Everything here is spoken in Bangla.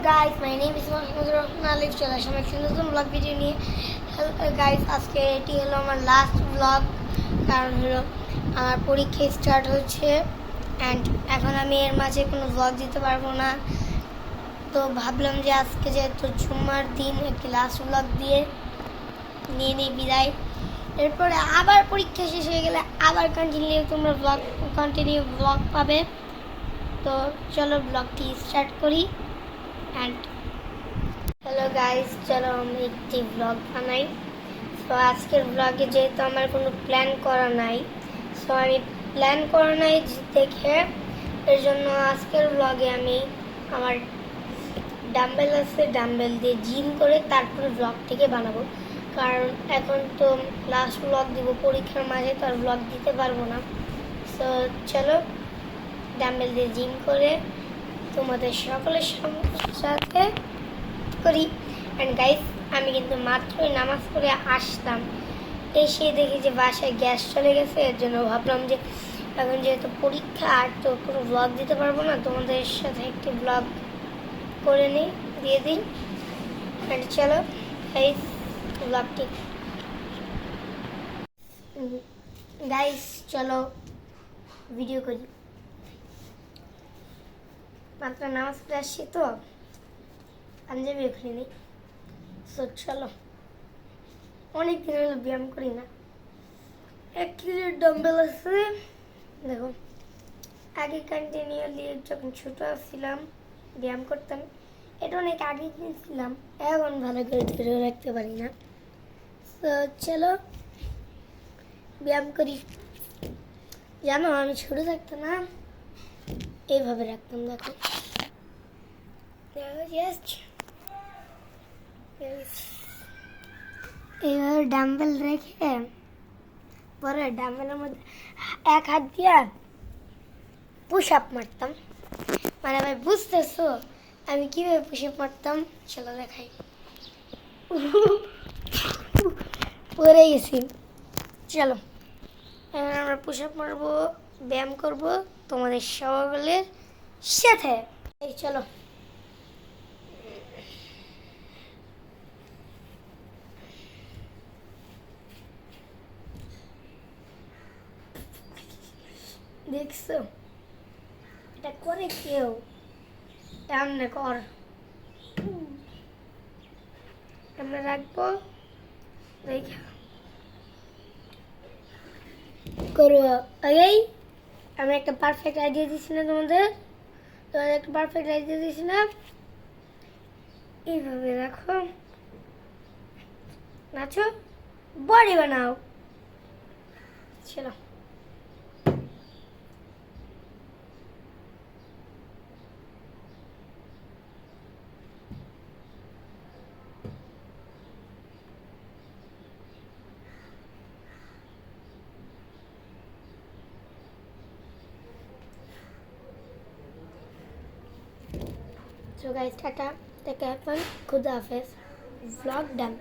guys, my name is Mohammed চলে আসলাম একটা নতুন ব্লগ ভিডিও নিয়ে। গাইস, আজকে এটি হলো আমার লাস্ট ব্লগ, কারণ হলো আমার পরীক্ষা স্টার্ট হচ্ছে অ্যান্ড এখন আমি এর মাঝে কোনো ব্লগ দিতে পারবো না। তো ভাবলাম যে আজকে যেহেতু জুম্মার দিন একটি লাস্ট ব্লগ দিয়ে নিয়ে নিই বিদায়। এরপরে আবার পরীক্ষা শেষ হয়ে গেলে আবার কন্টিনিউ ব্লগ পাবে। তো চলো ব্লগটি স্টার্ট করি। অ্যান্ড হ্যালো গাইস, চলো আমি একটি ব্লগ বানাই। সো আজকের ব্লগে যেহেতু আমার কোনো প্ল্যান করা নাই, দেখে এর জন্য আজকের ব্লগে আমি আমার ডাম্বেল আছে, ডাম্বেল দিয়ে জিম করে তারপরে ব্লগটিকে বানাবো। কারণ এখন তো লাস্ট ব্লগ দিব, পরীক্ষার মাঝে তো আর ব্লগ দিতে পারবো না। সো চলো ডাম্বেল দিয়ে জিম করে তোমাদের সকলের সাথে করি। অ্যান্ড গাইস, আমি কিন্তু মাত্রই নামাজ পড়ে আসলাম, এসে দেখি যে বাসায় গ্যাস চলে গেছে। এর জন্য ভাবলাম যে এখন যেহেতু পরীক্ষা আর তো কোনো ব্লগ দিতে পারবো না, তোমাদের সাথে একটি ব্লগ করে নিই, দিয়ে দিই। অ্যান্ড চলো গাইস ব্লগটি চলো ভিডিও করি। মাত্র নামাজ পড়ে আসছি তো পাঞ্জাবি খুলে নিই। সো চলো, অনেক দিন হলো ব্যায়াম করি না। 1 কেজির ডাম্বেল আছে, দেখো আগে কন্টিনিউয়ালি যখন ছোট ছিলাম ব্যায়াম করতাম, এটা অনেক আগে কিনেছিলাম, এখন ভালো করে ধরে রাখতে পারি না। তো চলো ব্যায়াম করি। জানো আমি ছোট থাকতো না এইভাবে রাখতাম, দেখো এইভাবে ডাম্বেল রেখে পরে ডাম্বেলের মধ্যে এক হাত দিয়ে পুশ আপ মারতাম। মানে ভাই বুঝতেছো আমি কিভাবে পুশ আপ মারতাম? চলো দেখাই। পরে গেছি। চলো এখন আমরা পুশ আপ মারবো, ব্যায়াম করবো তোমাদের সকলের সাথে। এই চলো দেখছো এটা করে কেউ এমনি কর, আমরা রাখবো দেখে করবো। আগেই আমি একটা পারফেক্ট আইডিয়া দিচ্ছি না তোমাদের একটা পারফেক্ট আইডিয়া দিচ্ছি না। এইভাবে রাখো, নাচো, বডি বানাও। চলো So guys, tata, take care, fun, Khuda Hafiz, vlog done.